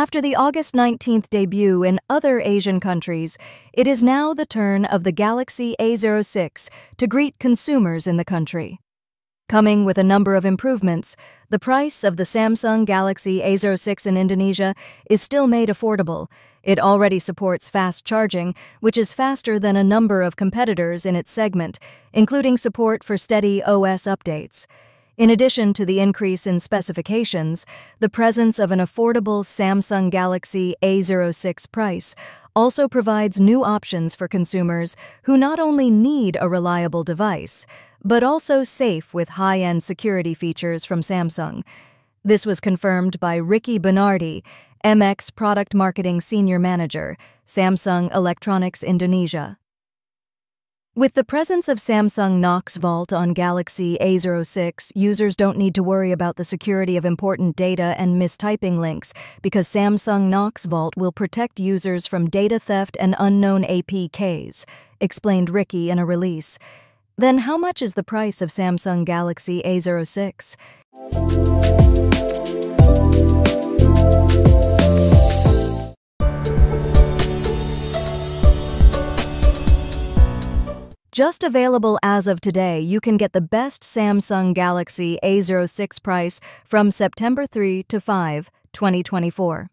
After the August 19th debut in other Asian countries, it is now the turn of the Galaxy A06 to greet consumers in the country. Coming with a number of improvements, the price of the Samsung Galaxy A06 in Indonesia is still made affordable. It already supports fast charging, which is faster than a number of competitors in its segment, including support for steady OS updates. In addition to the increase in specifications, the presence of an affordable Samsung Galaxy A06 price also provides new options for consumers who not only need a reliable device, but also safe with high-end security features from Samsung. This was confirmed by Ricky Bernardi, MX Product Marketing Senior Manager, Samsung Electronics Indonesia. With the presence of Samsung Knox Vault on Galaxy A06, users don't need to worry about the security of important data and mistyping links because Samsung Knox Vault will protect users from data theft and unknown APKs, explained Ricky in a release. Then how much is the price of Samsung Galaxy A06? Just available as of today, you can get the best Samsung Galaxy A06 price from September 3 to 5, 2024.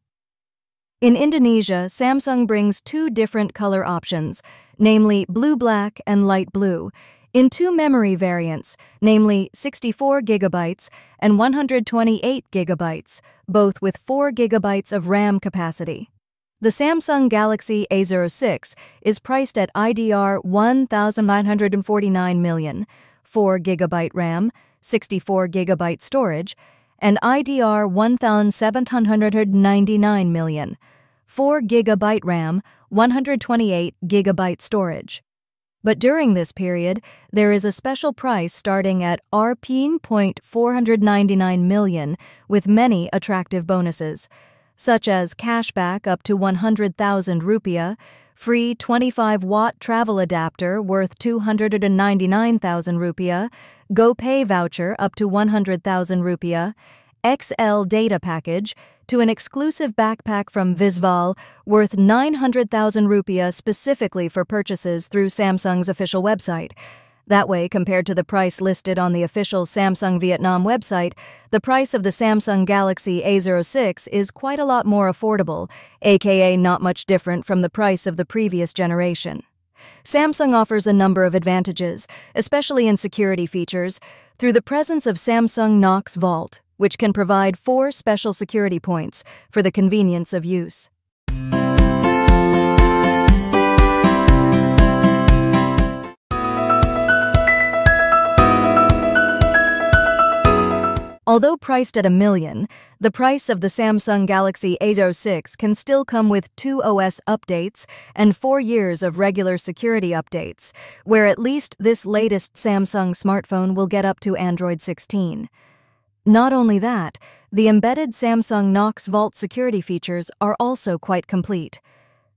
In Indonesia, Samsung brings two different color options, namely blue-black and light blue, in two memory variants, namely 64 GB and 128 GB, both with 4 GB of RAM capacity. The Samsung Galaxy A06 is priced at IDR 1,949 million, 4 GB RAM, 64 GB storage, and IDR 1,799 million, 4 GB RAM, 128 GB storage. But during this period, there is a special price starting at Rp.499 million with many attractive bonuses, such as cashback up to 100,000 rupiah, free 25-watt travel adapter worth 299,000 rupiah, GoPay voucher up to 100,000 rupiah, XL data package, to an exclusive backpack from Visval worth 900,000 rupiah specifically for purchases through Samsung's official website. That way, compared to the price listed on the official Samsung Vietnam website, the price of the Samsung Galaxy A06 is quite a lot more affordable, aka not much different from the price of the previous generation. Samsung offers a number of advantages, especially in security features, through the presence of Samsung Knox Vault, which can provide 4 special security points for the convenience of use. Although priced at $1 million, the price of the Samsung Galaxy A06 can still come with 2 OS updates and 4 years of regular security updates, where at least this latest Samsung smartphone will get up to Android 16. Not only that, the embedded Samsung Knox Vault security features are also quite complete,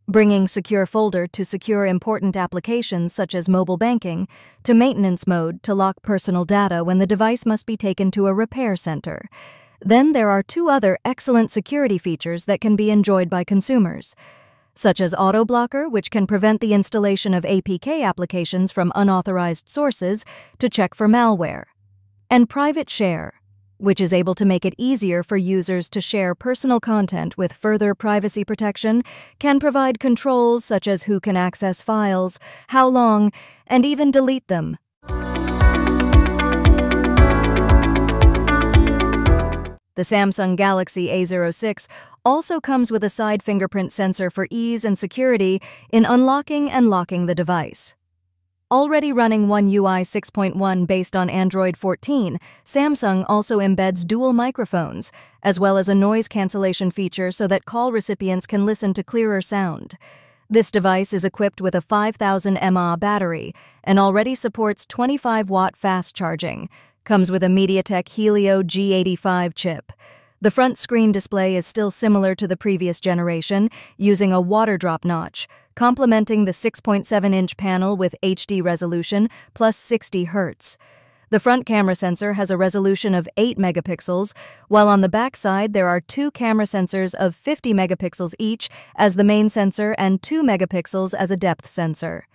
bringing Secure Folder to secure important applications such as mobile banking, to maintenance mode to lock personal data when the device must be taken to a repair center. Then there are 2 other excellent security features that can be enjoyed by consumers, such as Auto Blocker, which can prevent the installation of APK applications from unauthorized sources to check for malware, and Private Share, which is able to make it easier for users to share personal content with further privacy protection, can provide controls such as who can access files, how long, and even delete them. The Samsung Galaxy A06 also comes with a side fingerprint sensor for ease and security in unlocking and locking the device. Already running One UI 6.1 based on Android 14, Samsung also embeds dual microphones, as well as a noise cancellation feature so that call recipients can listen to clearer sound. This device is equipped with a 5000 mAh battery and already supports 25-watt fast charging, comes with a MediaTek Helio G85 chip. The front screen display is still similar to the previous generation, using a water drop notch, complementing the 6.7-inch panel with HD resolution plus 60 Hz. The front camera sensor has a resolution of 8 megapixels, while on the back side there are two camera sensors of 50 megapixels each as the main sensor and 2 megapixels as a depth sensor.